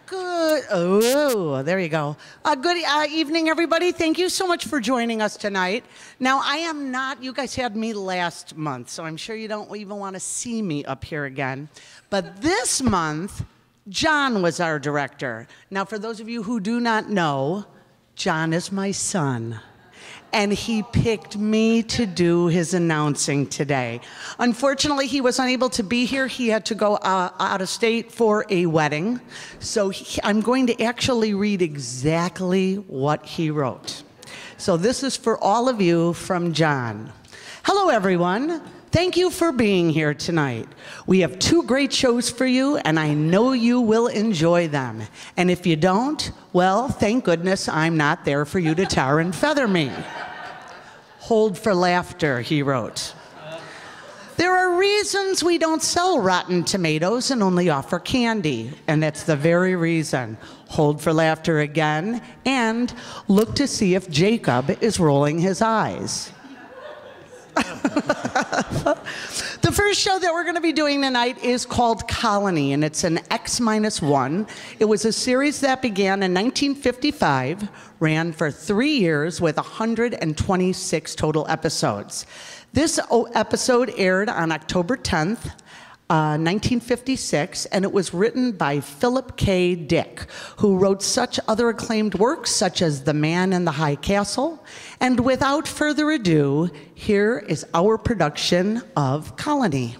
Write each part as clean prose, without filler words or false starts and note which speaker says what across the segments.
Speaker 1: Good. Oh, there you go. Good evening, everybody. Thank you so much for joining us tonight. Now, I am not, you guys had me last month, so I'm sure you don't even want to see me up here again. But this month, John was our director. Now, for those of you who do not know, John is my son. And he picked me to do his announcing today. Unfortunately, he was unable to be here. He had to go out of state for a wedding. So I'm going to actually read exactly what he wrote. So this is for all of you from John. Hello, everyone. Thank you for being here tonight. We have 2 great shows for you, and I know you will enjoy them. And if you don't, well, thank goodness I'm not there for you to tar and feather me. Hold for laughter, he wrote. There are reasons we don't sell rotten tomatoes and only offer candy, and that's the very reason. Hold for laughter again, and look to see if Jacob is rolling his eyes. The first show that we're going to be doing tonight is called Colony, and it's an X-1. It was a series that began in 1955, ran for 3 years with 126 total episodes. This episode aired on October 10th, 1956, and it was written by Philip K. Dick, who wrote such other acclaimed works such as The Man in the High Castle. And without further ado, here is our production of Colony.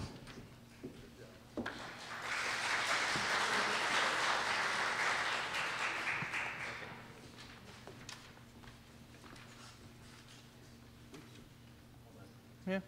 Speaker 2: Yeah.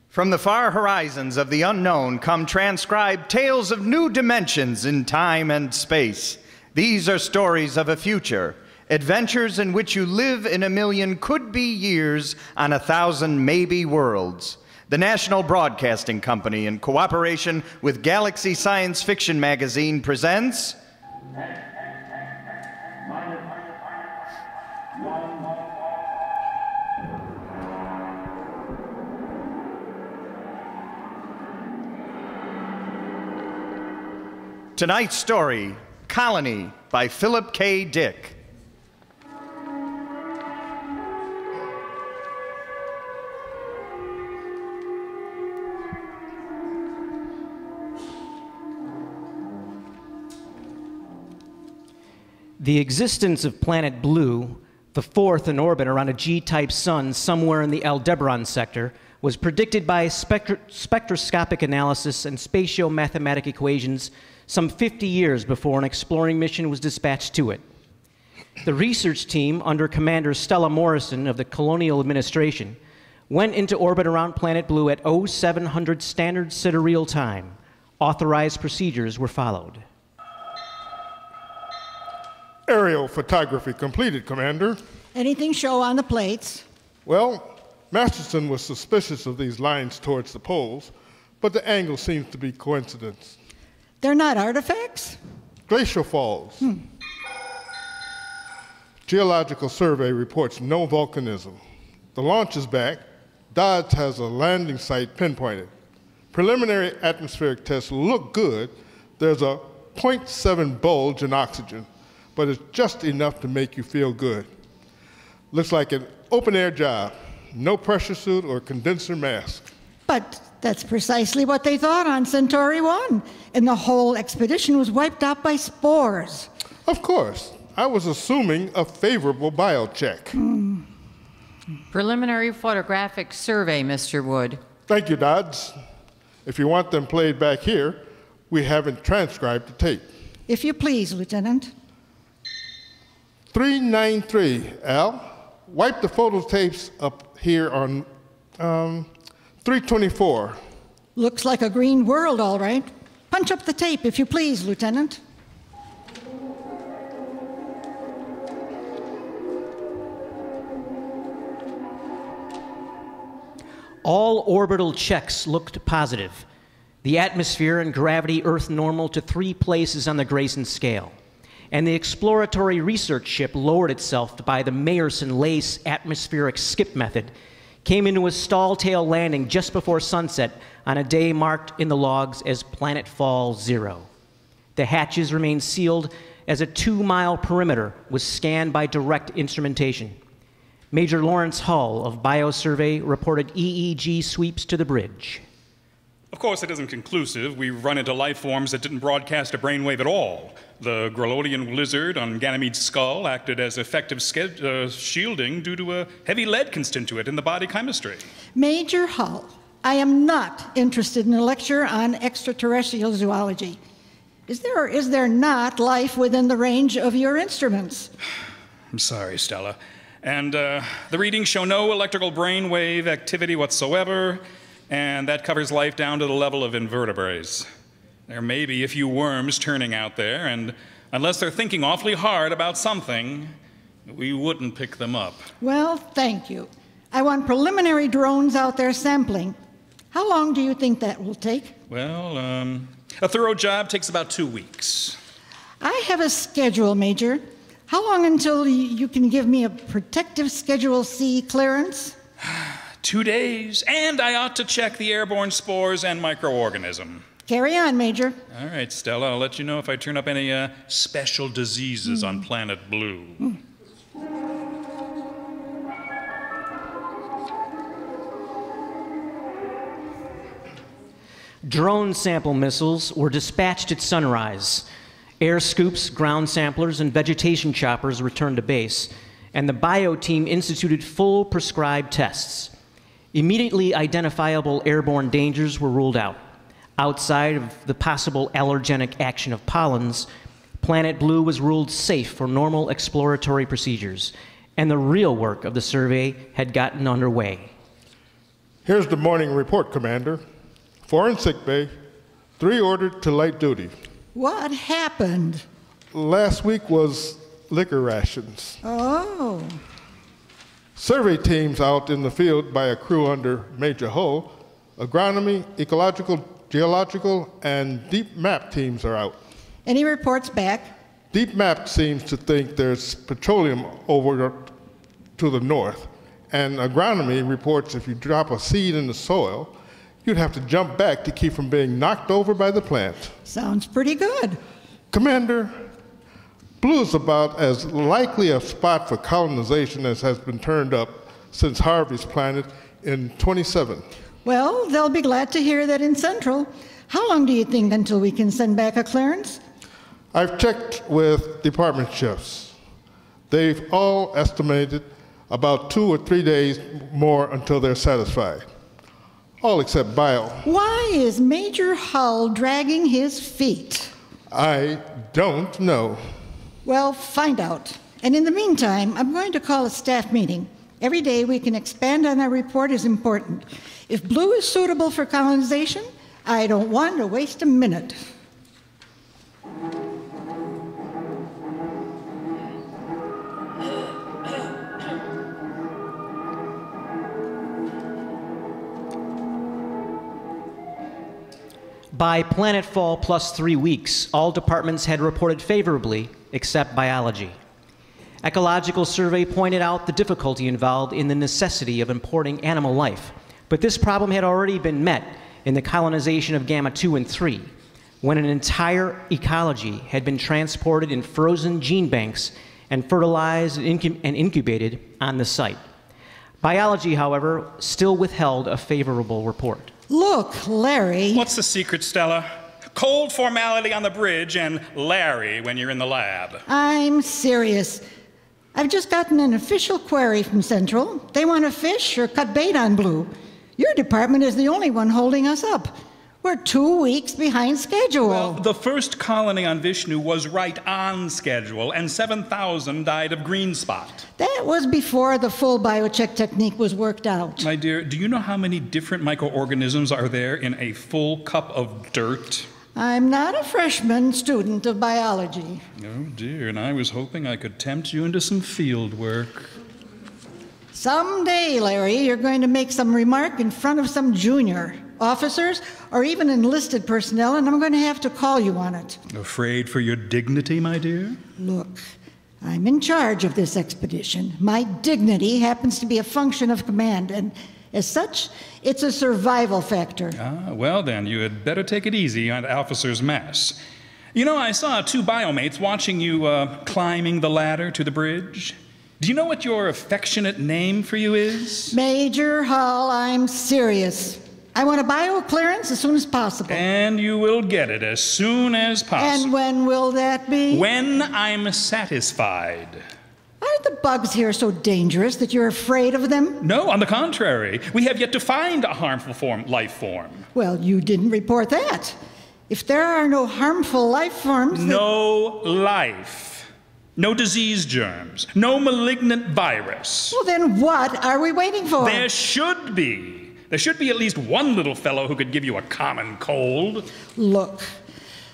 Speaker 2: From the far horizons of the unknown come transcribed tales of new dimensions in time and space. These are stories of a future, adventures in which you live in a million could-be years on 1,000 maybe worlds. The National Broadcasting Company, in cooperation with Galaxy Science Fiction Magazine, presents... Tonight's story, Colony, by Philip K. Dick.
Speaker 3: The existence of planet Blue, the 4th in orbit around a G-type sun somewhere in the Aldebaran sector, was predicted by spectroscopic analysis and spatio-mathematic equations some 50 years before an exploring mission was dispatched to it. The research team under Commander Stella Morrison of the Colonial Administration went into orbit around planet Blue at 0700 Standard Sidereal Time. Authorized procedures were followed.
Speaker 4: Aerial photography completed, Commander.
Speaker 5: Anything show on the plates?
Speaker 4: Well, Masterson was suspicious of these lines towards the poles, but the angle seems to be coincidence.
Speaker 5: They're not artifacts?
Speaker 4: Glacial falls. Geological survey reports no volcanism. The launch is back. Dodge has a landing site pinpointed. Preliminary atmospheric tests look good. There's a 0.7 bulge in oxygen, but it's just enough to make you feel good. Looks like an open-air job. No pressure suit or condenser mask.
Speaker 5: But that's precisely what they thought on Centauri 1, and the whole expedition was wiped out by spores.
Speaker 4: Of course. I was assuming a favorable biocheck.
Speaker 6: Preliminary photographic survey, Mr. Wood.
Speaker 4: Thank you, Dodds. If you want them played back here, we haven't transcribed the tape.
Speaker 5: If you please, Lieutenant.
Speaker 4: 393, Al. Wipe the photo tapes up here on 324.
Speaker 5: Looks like a green world, all right. Punch up the tape, if you please, Lieutenant.
Speaker 3: All orbital checks looked positive. The atmosphere and gravity Earth normal to 3 places on the Grayson scale. And the exploratory research ship lowered itself by the Meyerson-Lace atmospheric skip method, came into a stall-tail landing just before sunset on a day marked in the logs as Planetfall 0. The hatches remained sealed as a 2-mile perimeter was scanned by direct instrumentation. Major Lawrence Hull of Biosurvey reported EEG sweeps to the bridge.
Speaker 6: Of course, it isn't conclusive. We've run into life forms that didn't broadcast a brainwave at all. The Grelodian lizard on Ganymede's skull acted as effective shielding due to a heavy lead constituent in the body chemistry.
Speaker 5: Major Hull, I am not interested in a lecture on extraterrestrial zoology. Is there or is there not life within the range of your instruments?
Speaker 6: I'm sorry, Stella. And the readings show no electrical brainwave activity whatsoever, and that covers life down to the level of invertebrates. There may be a few worms turning out there, and unless they're thinking awfully hard about something, we wouldn't pick them up.
Speaker 5: Well, thank you. I want preliminary drones out there sampling. How long do you think that will take?
Speaker 6: Well, a thorough job takes about 2 weeks.
Speaker 5: I have a schedule, Major. How long until you can give me a protective Schedule C clearance?
Speaker 6: 2 days, and I ought to check the airborne spores and microorganism.
Speaker 5: Carry on, Major.
Speaker 6: All right, Stella, I'll let you know if I turn up any special diseases on Planet Blue.
Speaker 3: Drone sample missiles were dispatched at sunrise. Air scoops, ground samplers, and vegetation choppers returned to base, and the bio team instituted full prescribed tests. Immediately identifiable airborne dangers were ruled out. Outside of the possible allergenic action of pollens, Planet Blue was ruled safe for normal exploratory procedures, and the real work of the survey had gotten underway.
Speaker 4: Here's the morning report, Commander. 4 in sick bay, 3 ordered to light duty.
Speaker 5: What happened?
Speaker 4: Last week was liquor rations.
Speaker 5: Oh.
Speaker 4: Survey teams out in the field by a crew under Major Hull. Agronomy, ecological, geological, and deep map teams are out.
Speaker 5: Any reports back?
Speaker 4: Deep map seems to think there's petroleum over to the north, and agronomy reports if you drop a seed in the soil, you'd have to jump back to keep from being knocked over by the plant.
Speaker 5: Sounds pretty good.
Speaker 4: Commander, Blue is about as likely a spot for colonization as has been turned up since Harvey's planet in 27.
Speaker 5: Well, they'll be glad to hear that in Central. How long do you think until we can send back a clearance?
Speaker 4: I've checked with department chefs. They've all estimated about 2 or 3 days more until they're satisfied. All except Bio.
Speaker 5: Why is Major Hull dragging his feet?
Speaker 4: I don't know.
Speaker 5: Well, find out. And in the meantime, I'm going to call a staff meeting. Every day we can expand on our report is important. If Blue is suitable for colonization, I don't want to waste a minute.
Speaker 3: By planetfall plus 3 weeks, all departments had reported favorably, except biology. Ecological survey pointed out the difficulty involved in the necessity of importing animal life, but this problem had already been met in the colonization of Gamma 2 and 3, when an entire ecology had been transported in frozen gene banks and fertilized and incubated on the site. Biology, however, still withheld a favorable report.
Speaker 5: Look, Larry.
Speaker 6: What's the secret, Stella? Cold formality on the bridge and Larry when you're in the lab.
Speaker 5: I'm serious. I've just gotten an official query from Central. They want to fish or cut bait on Blue. Your department is the only one holding us up. We're 2 weeks behind schedule.
Speaker 6: Well, the first colony on Vishnu was right on schedule, and 7,000 died of green spot.
Speaker 5: That was before the full biocheck technique was worked out.
Speaker 6: My dear, do you know how many different microorganisms are there in a full cup of dirt?
Speaker 5: I'm not a freshman student of biology.
Speaker 6: Oh, dear, and I was hoping I could tempt you into some field work.
Speaker 5: Someday, Larry, you're going to make some remark in front of some junior officers or even enlisted personnel, and I'm going to have to call you on it.
Speaker 6: Afraid for your dignity, my dear?
Speaker 5: Look, I'm in charge of this expedition. My dignity happens to be a function of command, and as such, it's a survival factor.
Speaker 6: Ah, well then, you had better take it easy on Officer's Mess. You know, I saw 2 biomates watching you climbing the ladder to the bridge. Do you know what your affectionate name for you is?
Speaker 5: Major Hull, I'm serious. I want a bio clearance as soon as possible.
Speaker 6: And you will get it as soon as possible.
Speaker 5: And when will that be?
Speaker 6: When I'm satisfied.
Speaker 5: Are the bugs here so dangerous that you're afraid of them?
Speaker 6: No, on the contrary. We have yet to find a harmful life form.
Speaker 5: Well, you didn't report that. If there are no harmful life forms...
Speaker 6: No life. No disease germs. No malignant virus.
Speaker 5: Well, then what are we waiting for?
Speaker 6: There should be. There should be at least one little fellow who could give you a common cold.
Speaker 5: Look,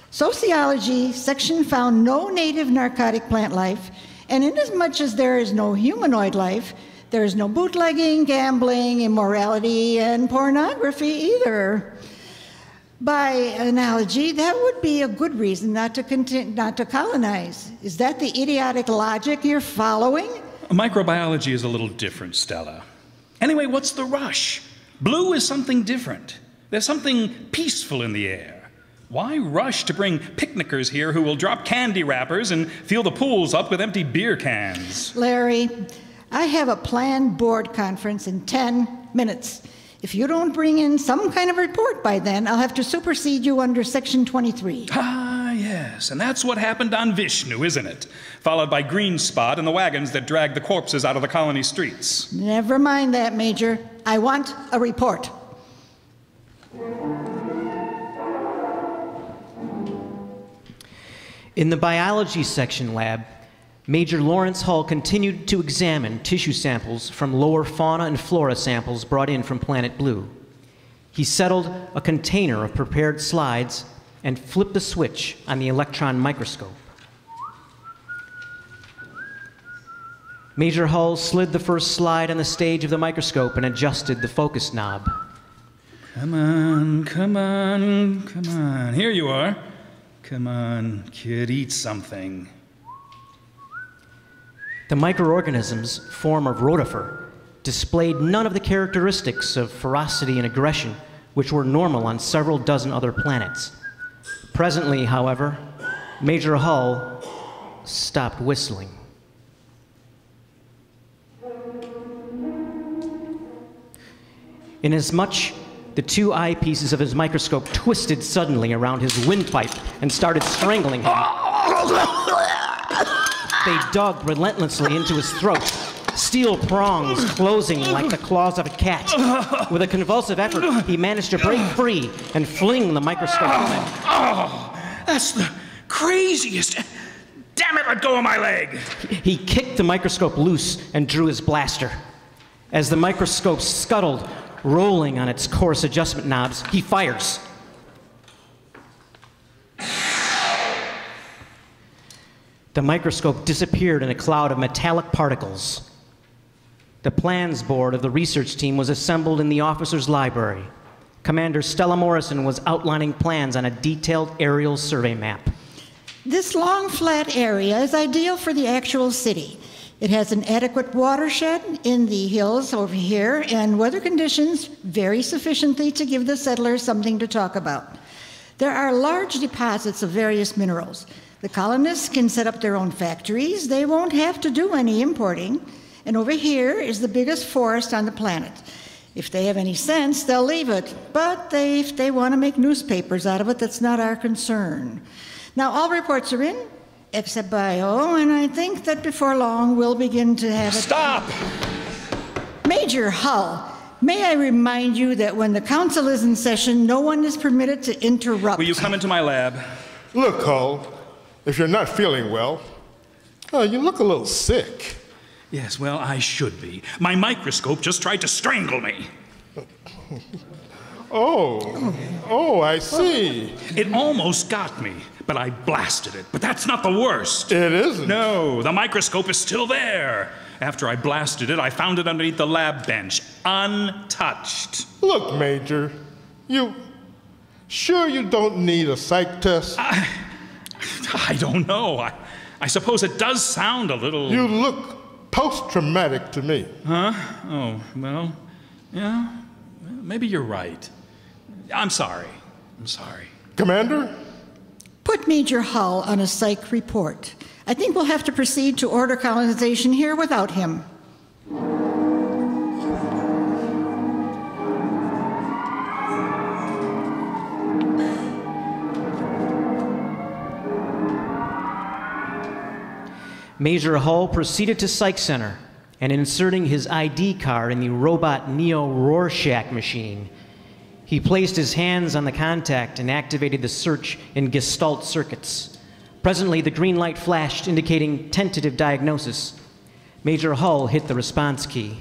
Speaker 5: sociology section found no native narcotic plant life, and inasmuch as there is no humanoid life, there is no bootlegging, gambling, immorality, and pornography either. By analogy, that would be a good reason not to colonize. Is that the idiotic logic you're following?
Speaker 6: Microbiology is a little different, Stella. Anyway, what's the rush? Blue is something different. There's something peaceful in the air. Why rush to bring picnickers here who will drop candy wrappers and fill the pools up with empty beer cans?
Speaker 5: Larry, I have a planned board conference in 10 minutes. If you don't bring in some kind of report by then, I'll have to supersede you under Section 23.
Speaker 6: Ah, yes, and that's what happened on Vishnu, isn't it? Followed by Green Spot and the wagons that dragged the corpses out of the colony streets.
Speaker 5: Never mind that, Major. I want a report.
Speaker 3: In the biology section lab, Major Lawrence Hull continued to examine tissue samples from lower fauna and flora samples brought in from Planet Blue. He settled a container of prepared slides and flipped the switch on the electron microscope. Major Hull slid the first slide on the stage of the microscope and adjusted the focus knob.
Speaker 6: Come on, come on, come on. Here you are. Come on, kid, eat something.
Speaker 3: The microorganisms, form of rotifer, displayed none of the characteristics of ferocity and aggression which were normal on several dozen other planets. Presently, however, Major Hull stopped whistling. Inasmuch, the 2 eyepieces of his microscope twisted suddenly around his windpipe and started strangling him. They dug relentlessly into his throat, steel prongs closing like the claws of a cat. With a convulsive effort, he managed to break free and fling the microscope away.
Speaker 6: Oh, that's the craziest. Damn it, let go of my leg.
Speaker 3: He kicked the microscope loose and drew his blaster. As the microscope scuttled, rolling on its coarse adjustment knobs, he fires. The microscope disappeared in a cloud of metallic particles. The plans board of the research team was assembled in the officers' library. Commander Stella Morrison was outlining plans on a detailed aerial survey map.
Speaker 5: This long, flat area is ideal for the actual city. It has an adequate watershed in the hills over here, and weather conditions vary sufficiently to give the settlers something to talk about. There are large deposits of various minerals. The colonists can set up their own factories. They won't have to do any importing. And over here is the biggest forest on the planet. If they have any sense, they'll leave it. But if they want to make newspapers out of it, that's not our concern. Now, all reports are in, except bio, and I think that before long we'll begin to have it.
Speaker 6: Stop!
Speaker 5: Major Hull, May I remind you that when the council is in session, no one is permitted to interrupt.
Speaker 6: Will you come into my lab?
Speaker 4: Look, Hull, if you're not feeling well, you look a little sick.
Speaker 6: Yes, well, I should be. My microscope just tried to strangle me.
Speaker 4: Oh, I see.
Speaker 6: It almost got me, but I blasted it. But that's not the worst.
Speaker 4: It isn't.
Speaker 6: No, the microscope is still there. After I blasted it, I found it underneath the lab bench, untouched.
Speaker 4: Look, Major, you sure you don't need a psych test?
Speaker 6: I don't know. I suppose it does sound a little...
Speaker 4: You look post-traumatic to me.
Speaker 6: Huh? Oh, well, yeah, maybe you're right. I'm sorry.
Speaker 4: Commander?
Speaker 5: Put Major Hull on a psych report. I think we'll have to proceed to order colonization here without him.
Speaker 3: Major Hull proceeded to Psych Center, and inserting his ID card in the robot Neo Rorschach machine, he placed his hands on the contact and activated the search in Gestalt circuits. Presently, the green light flashed, indicating tentative diagnosis. Major Hull hit the response key.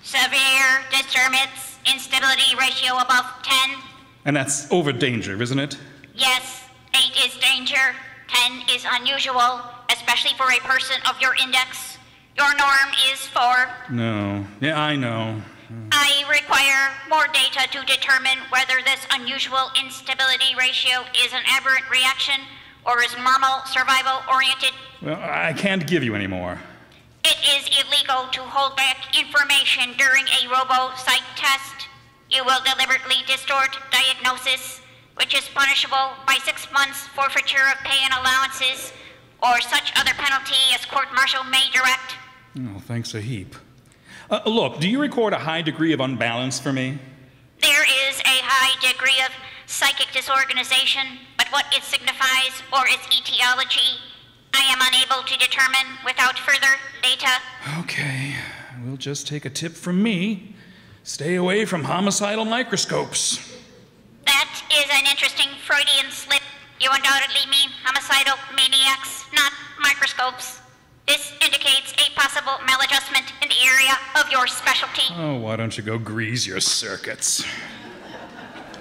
Speaker 7: Severe disturbance, instability ratio above 10.
Speaker 6: And that's over danger, isn't it?
Speaker 7: Yes, 8 is danger, 10 is unusual, especially for a person of your index. Your norm is 4.
Speaker 6: No. Yeah, I know.
Speaker 7: I require more data to determine whether this unusual instability ratio is an aberrant reaction or is normal survival-oriented.
Speaker 6: Well, I can't give you any more.
Speaker 7: It is illegal to hold back information during a robo-psych test. You will deliberately distort diagnosis, which is punishable by 6 months forfeiture of pay and allowances, or such other penalty as court-martial may direct.
Speaker 6: Oh, thanks a heap. Look, do you record a high degree of unbalance for me?
Speaker 7: There is a high degree of psychic disorganization, but what it signifies or its etiology, I am unable to determine without further data.
Speaker 6: Okay, we'll just take a tip from me. Stay away from homicidal microscopes.
Speaker 7: That is an interesting Freudian slip. You undoubtedly mean homicidal maniacs, not microscopes. This indicates a possible maladjustment in the area of your specialty.
Speaker 6: Oh, why don't you go grease your circuits?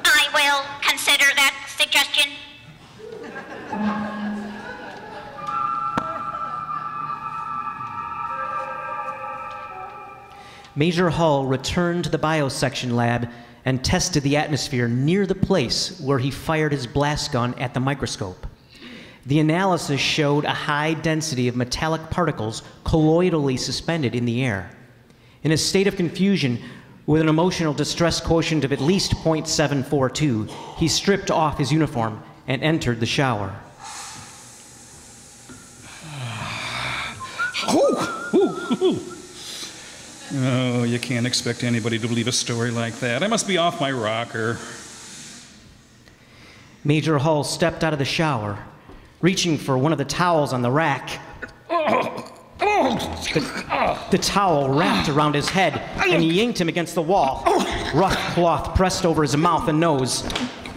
Speaker 7: I will consider that suggestion.
Speaker 3: Major Hull returned to the biosection lab and tested the atmosphere near the place where he fired his blast gun at the microscope. The analysis showed a high density of metallic particles colloidally suspended in the air. In a state of confusion, with an emotional distress quotient of at least 0.742, he stripped off his uniform and entered the shower.
Speaker 6: Oh, you can't expect anybody to believe a story like that. I must be off my rocker.
Speaker 3: Major Hull stepped out of the shower, reaching for one of the towels on the rack. The towel wrapped around his head, and he yanked him against the wall. Rough cloth pressed over his mouth and nose.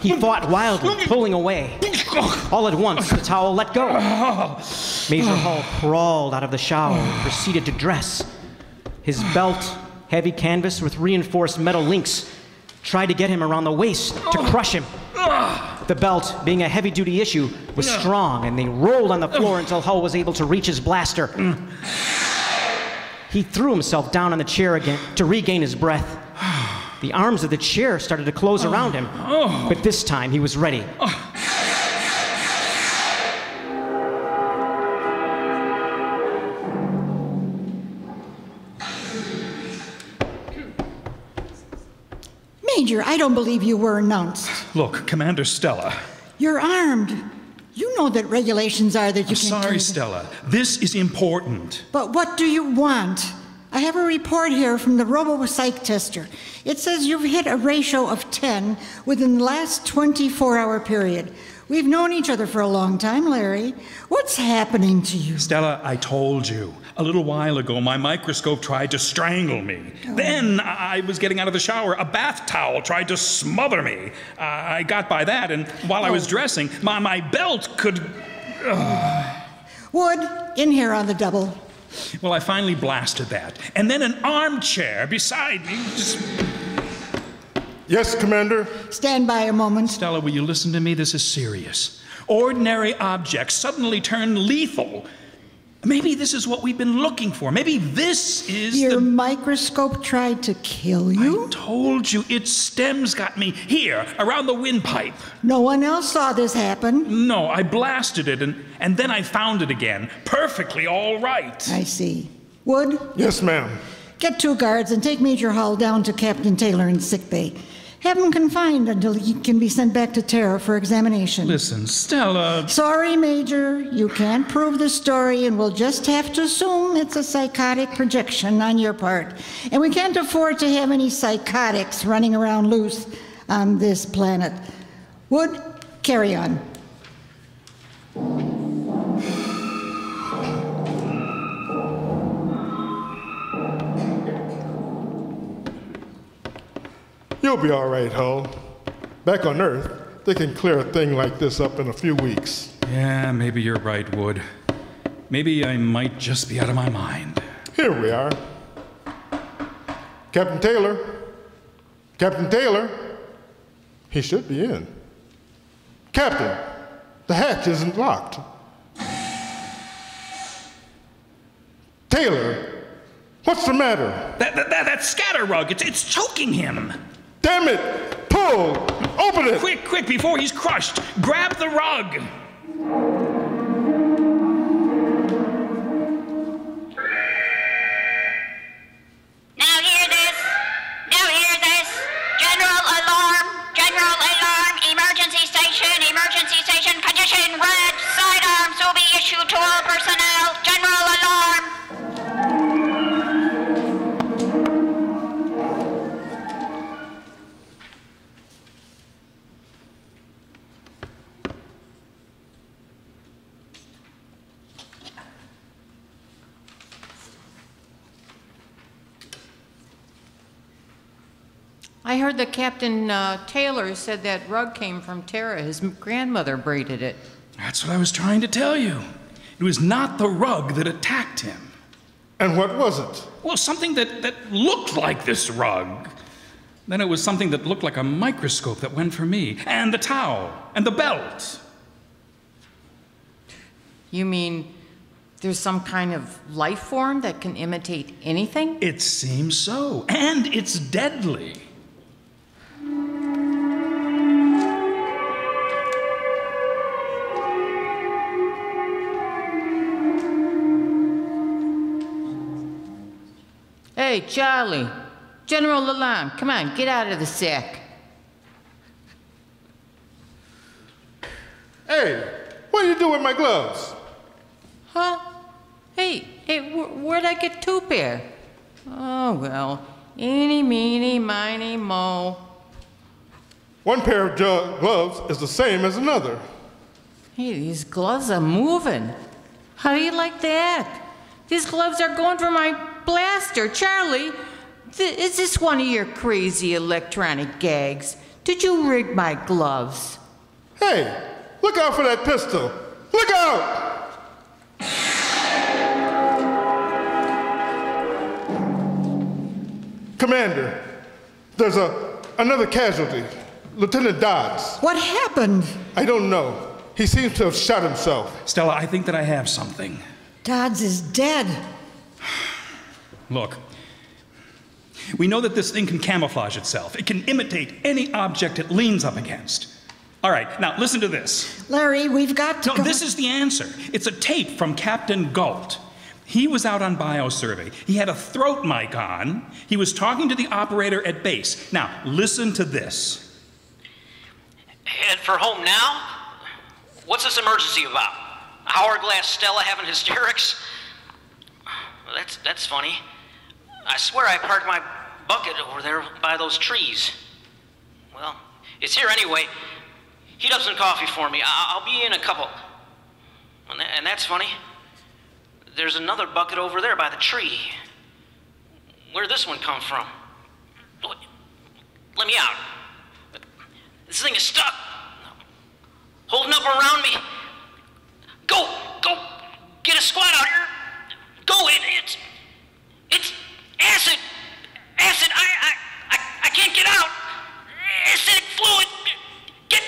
Speaker 3: He fought wildly, pulling away. All at once, the towel let go. Major Hull crawled out of the shower and proceeded to dress. His belt, heavy canvas with reinforced metal links, tried to get him around the waist to crush him. The belt, being a heavy-duty issue, was strong, and they rolled on the floor until Hull was able to reach his blaster. He threw himself down on the chair again to regain his breath. The arms of the chair started to close around him, but this time he was ready.
Speaker 5: Major, I don't believe you were announced.
Speaker 6: Look, Commander Stella.
Speaker 5: You're armed. You know that regulations are that you
Speaker 6: I'm
Speaker 5: can't
Speaker 6: sorry,
Speaker 5: carry
Speaker 6: Stella. This is important.
Speaker 5: But what do you want? I have a report here from the robo-psych tester. It says you've hit a ratio of 10 within the last 24-hour period. We've known each other for a long time, Larry. What's happening to you?
Speaker 6: Stella, I told you. A little while ago, my microscope tried to strangle me. Then I was getting out of the shower. A bath towel tried to smother me. I got by that, and while I was dressing, my belt could...
Speaker 5: Wood, in here on the double.
Speaker 6: Well, I finally blasted that. And then an armchair beside me just...
Speaker 4: Yes, Commander?
Speaker 5: Stand by a moment.
Speaker 6: Stella, will you listen to me? This is serious. Ordinary objects suddenly turn lethal. Maybe this is what we've been looking for. Maybe this is
Speaker 5: Your microscope tried to kill you?
Speaker 6: I told you, its stems got me here, around the windpipe.
Speaker 5: No one else saw this happen?
Speaker 6: No, I blasted it, and then I found it again. Perfectly all right.
Speaker 5: I see. Wood?
Speaker 4: Yes, ma'am.
Speaker 5: Get 2 guards and take Major Hull down to Captain Taylor in sickbay. Have him confined until he can be sent back to Terra for examination.
Speaker 6: Listen, Stella...
Speaker 5: Sorry, Major. You can't prove the story, and we'll just have to assume it's a psychotic projection on your part. And we can't afford to have any psychotics running around loose on this planet. Wood, carry on.
Speaker 4: You'll be all right, Hull. Back on Earth, they can clear a thing like this up in a few weeks.
Speaker 6: Yeah, maybe you're right, Wood. Maybe I might just be out of my mind.
Speaker 4: Here we are. Captain Taylor. Captain Taylor. He should be in. Captain, the hatch isn't locked. Taylor, what's the matter?
Speaker 6: That scatter rug, it's choking him.
Speaker 4: Damn it! Pull! Open it!
Speaker 6: Quick, before he's crushed. Grab the rug.
Speaker 7: Now hear this. General alarm. Emergency station. Condition red. Sidearms will be issued to all personnel. General alarm.
Speaker 8: I heard that Captain Taylor said that rug came from Terra. His grandmother braided it.
Speaker 6: That's what I was trying to tell you. It was not the rug that attacked him.
Speaker 4: And what was it?
Speaker 6: Well, something that looked like this rug. Then it was something that looked like a microscope that went for me. And the towel. And the belt.
Speaker 8: You mean there's some kind of life form that can imitate anything?
Speaker 6: It seems so. And it's deadly.
Speaker 8: Hey, Charlie. General alarm. Come on, get out of the sack.
Speaker 4: Hey, what do you do with my gloves?
Speaker 8: Huh? Hey, where'd I get 2 pair? Oh, well. Eeny, meeny, miny, mo.
Speaker 4: One pair of gloves is the same as another.
Speaker 8: Hey, these gloves are moving. How do you like that? These gloves are going for my blaster. Charlie, is this one of your crazy electronic gags? Did you rig my gloves?
Speaker 4: Hey, look out for that pistol. Look out! Commander, there's another casualty. Lieutenant Dodds.
Speaker 5: What happened?
Speaker 4: I don't know. He seems to have shot himself.
Speaker 6: Stella, I think that I have something.
Speaker 5: Dodds is dead.
Speaker 6: Look, we know that this thing can camouflage itself. It can imitate any object it leans up against. All right, now listen to this.
Speaker 5: Larry, we've got to
Speaker 6: No,
Speaker 5: go.
Speaker 6: this is the answer. It's a tape from Captain Galt. He was out on biosurvey. He had a throat mic on. He was talking to the operator at base. Now, listen to this.
Speaker 9: Head for home now? What's this emergency about? Hourglass Stella having hysterics? That's funny. I swear I parked my bucket over there by those trees. Well, it's here anyway. Heat up some coffee for me. I'll be in a couple. And that's funny. there's another bucket over there by the tree. Where'd this one come from? Let me out. This thing is stuck. Holding up around me. Go, get a squad out here. Go, it's acid. Acid, I can't get out. Acidic fluid. Get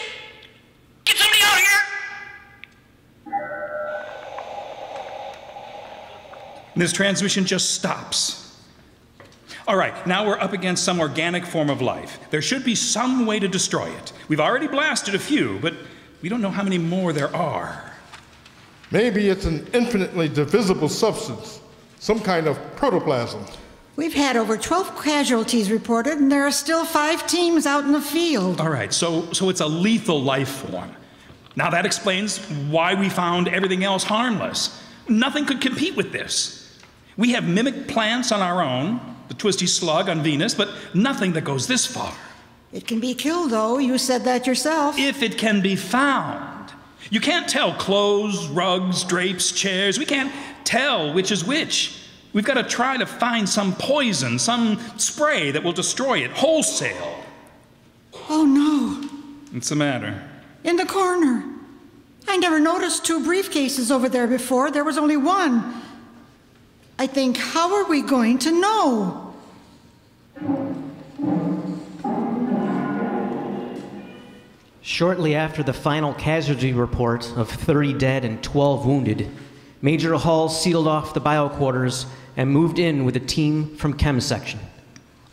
Speaker 9: somebody out here.
Speaker 6: And this transmission just stops. All right, now we're up against some organic form of life. There should be some way to destroy it. We've already blasted a few, but we don't know how many more there are.
Speaker 4: Maybe it's an infinitely divisible substance, some kind of protoplasm.
Speaker 5: We've had over 12 casualties reported, and there are still 5 teams out in the field.
Speaker 6: All right, so it's a lethal life form. Now that explains why we found everything else harmless. Nothing could compete with this. We have mimic plants on our own, the twisty slug on Venus, but nothing that goes this far.
Speaker 5: It can be killed, though. You said that yourself.
Speaker 6: If it can be found. You can't tell clothes, rugs, drapes, chairs. We can't tell which is which. We've got to try to find some poison, some spray that will destroy it wholesale.
Speaker 5: Oh, no.
Speaker 6: What's the matter?
Speaker 5: In the corner. I never noticed 2 briefcases over there before. There was only one. I think, how are we going to know?
Speaker 3: Shortly after the final casualty report of 30 dead and 12 wounded, Major Hall sealed off the bioquarters and moved in with a team from Chem Section,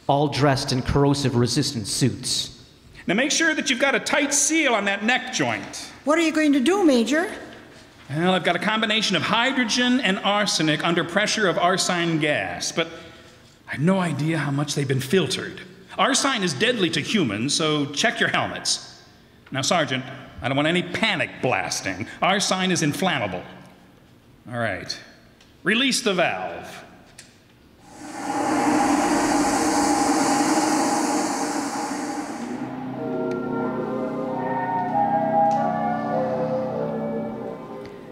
Speaker 3: all dressed in corrosive-resistant suits.
Speaker 6: Now make sure that you've got a tight seal on that neck joint.
Speaker 5: What are you going to do, Major?
Speaker 6: Well, I've got a combination of hydrogen and arsenic under pressure of arsine gas, but I have no idea how much they've been filtered. Arsine is deadly to humans, so check your helmets. Now, Sergeant, I don't want any panic blasting. Arsine is inflammable. All right. Release the valve.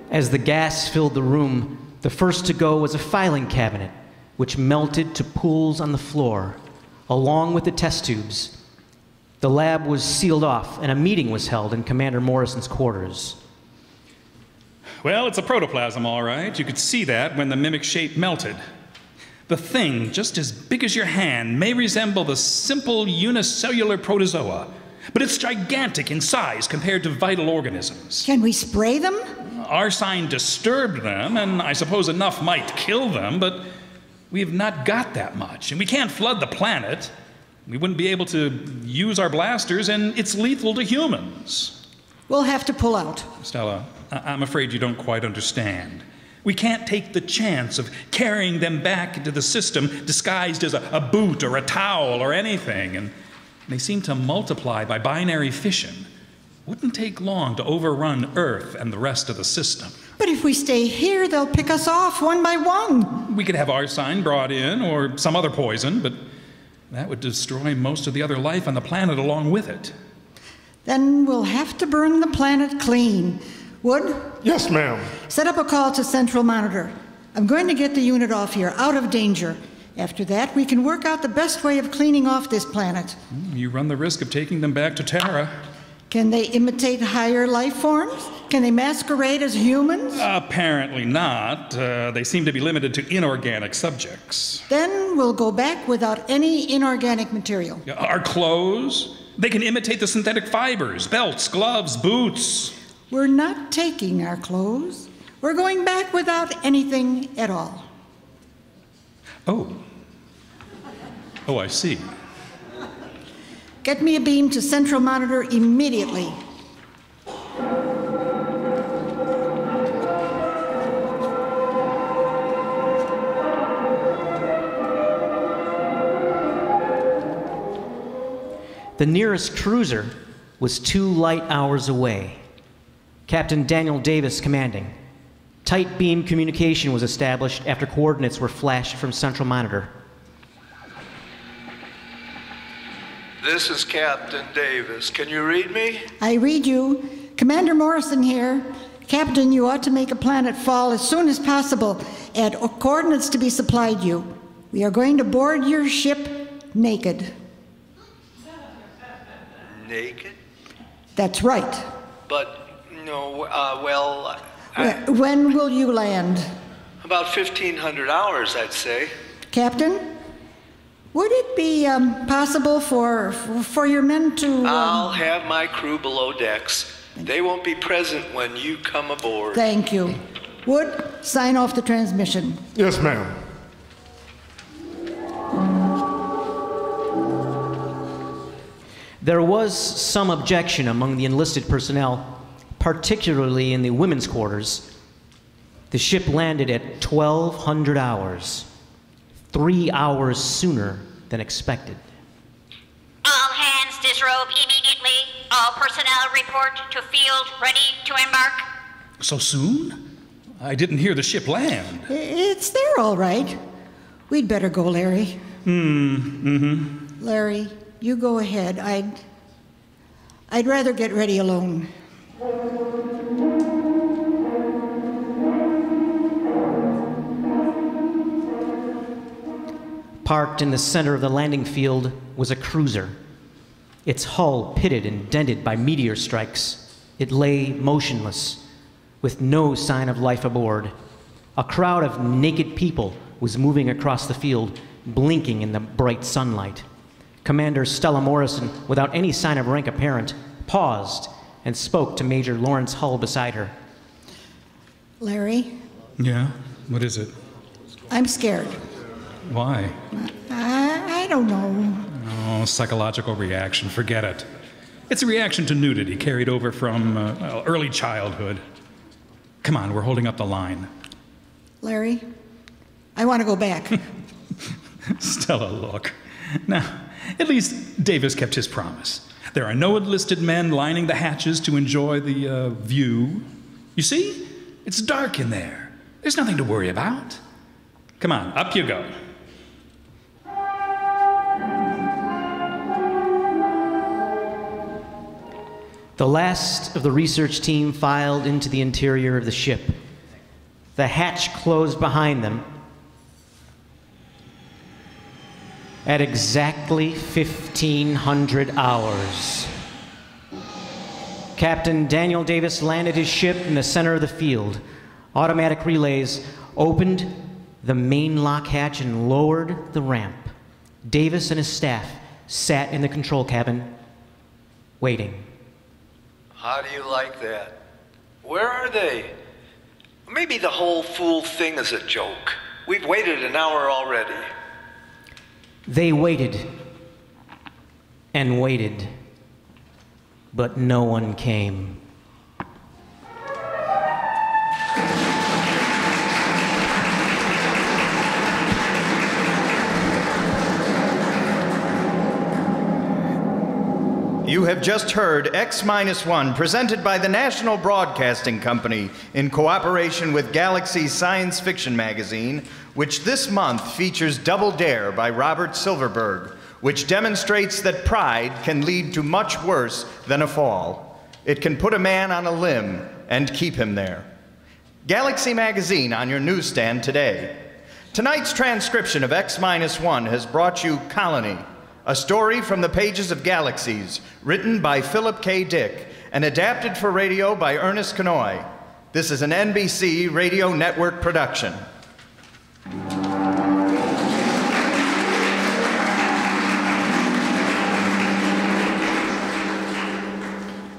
Speaker 3: As the gas filled the room, the first to go was a filing cabinet, which melted to pools on the floor, along with the test tubes. The lab was sealed off, and a meeting was held in Commander Morrison's quarters.
Speaker 6: Well, it's a protoplasm, all right. You could see that when the mimic shape melted. The thing, just as big as your hand, may resemble the simple unicellular protozoa, but it's gigantic in size compared to vital organisms.
Speaker 5: Can we spray them?
Speaker 6: Arsine disturbed them, and I suppose enough might kill them, but we have not got that much, and we can't flood the planet. We wouldn't be able to use our blasters, and it's lethal to humans.
Speaker 5: We'll have to pull out.
Speaker 6: Stella, I'm afraid you don't quite understand. We can't take the chance of carrying them back into the system disguised as a boot or a towel or anything, and they seem to multiply by binary fission. Wouldn't take long to overrun Earth and the rest of the system.
Speaker 5: But if we stay here, they'll pick us off one by one.
Speaker 6: We could have arsine brought in or some other poison, but that would destroy most of the other life on the planet along with it.
Speaker 5: Then we'll have to burn the planet clean. Wood?
Speaker 4: Yes, ma'am.
Speaker 5: Set up a call to Central Monitor. I'm going to get the unit off here, out of danger. After that, we can work out the best way of cleaning off this planet.
Speaker 6: You run the risk of taking them back to Terra.
Speaker 5: Can they imitate higher life forms? Can they masquerade as humans?
Speaker 6: Apparently not. They seem to be limited to inorganic subjects.
Speaker 5: Then we'll go back without any inorganic material.
Speaker 6: Our clothes? They can imitate the synthetic fibers, belts, gloves, boots.
Speaker 5: We're not taking our clothes. We're going back without anything at all.
Speaker 6: Oh, I see.
Speaker 5: Get me a beam to Central Monitor immediately.
Speaker 3: The nearest cruiser was 2 light hours away. Captain Daniel Davis commanding. Tight beam communication was established after coordinates were flashed from Central Monitor.
Speaker 10: This is Captain Davis. Can you read me?
Speaker 5: I read you. Commander Morrison here. Captain, you ought to make a planet fall as soon as possible. and coordinates to be supplied you. We are going to board your ship naked.
Speaker 10: Naked?
Speaker 5: That's right.
Speaker 10: But, no,
Speaker 5: When will you land?
Speaker 10: about 1,500 hours, I'd say.
Speaker 5: Captain, would it be possible for your men to...
Speaker 10: I'll have my crew below decks. They won't be present when you come aboard.
Speaker 5: Thank you. Wood, sign off the transmission.
Speaker 4: Yes, ma'am.
Speaker 3: There was some objection among the enlisted personnel, particularly in the women's quarters. The ship landed at 1200 hours, 3 hours sooner than expected.
Speaker 7: All hands disrobe immediately. All personnel report to field ready to embark.
Speaker 6: So soon? I didn't hear the ship land.
Speaker 5: It's there, all right. We'd better go, Larry. Larry, you go ahead. I'd rather get ready alone.
Speaker 3: Parked in the center of the landing field was a cruiser. Its hull pitted and dented by meteor strikes. It lay motionless, with no sign of life aboard. A crowd of naked people was moving across the field, blinking in the bright sunlight. Commander Stella Morrison, without any sign of rank apparent, paused and spoke to Major Lawrence Hull beside her.
Speaker 5: Larry?
Speaker 6: Yeah? What is it?
Speaker 5: I'm scared.
Speaker 6: Why?
Speaker 5: I don't know.
Speaker 6: Oh, psychological reaction. Forget it. It's a reaction to nudity carried over from early childhood. Come on, we're holding up the line.
Speaker 5: Larry, I want to go back.
Speaker 6: Stella, look. Now, at least Davis kept his promise. There are no enlisted men lining the hatches to enjoy the view. You see? It's dark in there. There's nothing to worry about. Come on, up you go.
Speaker 3: The last of the research team filed into the interior of the ship. The hatch closed behind them at exactly 1,500 hours. Captain Daniel Davis landed his ship in the center of the field. Automatic relays opened the main lock hatch and lowered the ramp. Davis and his staff sat in the control cabin, waiting.
Speaker 10: How do you like that? Where are they? Maybe the whole fool thing is a joke. We've waited an hour already.
Speaker 3: They waited and waited, but no one came.
Speaker 2: You have just heard X-1 presented by the National Broadcasting Company in cooperation with Galaxy Science Fiction magazine, which this month features Double Dare by Robert Silverberg, which demonstrates that pride can lead to much worse than a fall. It can put a man on a limb and keep him there. Galaxy magazine on your newsstand today. Tonight's transcription of X-1 has brought you Colony, a story from the pages of Galaxies, written by Philip K. Dick and adapted for radio by Ernest Kanoy. This is an NBC Radio Network production.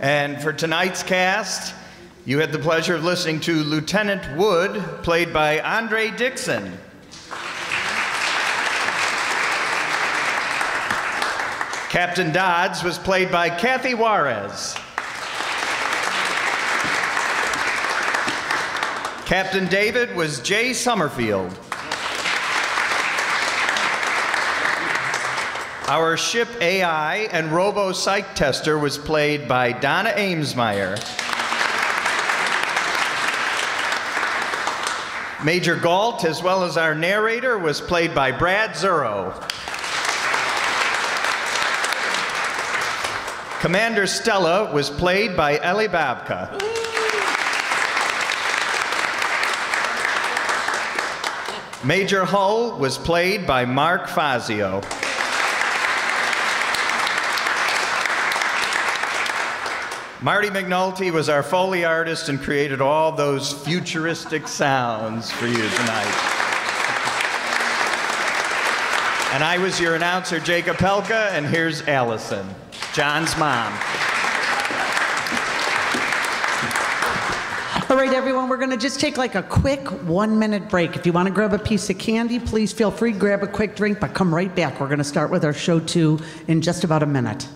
Speaker 2: And for tonight's cast, you had the pleasure of listening to Lieutenant Wood, played by Andre Dixon. Captain Dodds was played by Kathy Juarez. Captain David was Jay Summerfield. Our ship AI and robo-psych tester was played by Donna Amesmeyer. Major Galt, as well as our narrator, was played by Brad Zuro. Commander Stella was played by Ellie Babka. Major Hull was played by Mark Fazio. Marty McNulty was our Foley artist and created all those futuristic sounds for you tonight. And I was your announcer, Jacob Pelka, and here's Allison, John's mom.
Speaker 1: All right, everyone, we're going to just take like a quick 1-minute break. If you want to grab a piece of candy, please feel free, grab a quick drink, but come right back. We're going to start with our show 2 in just about a minute.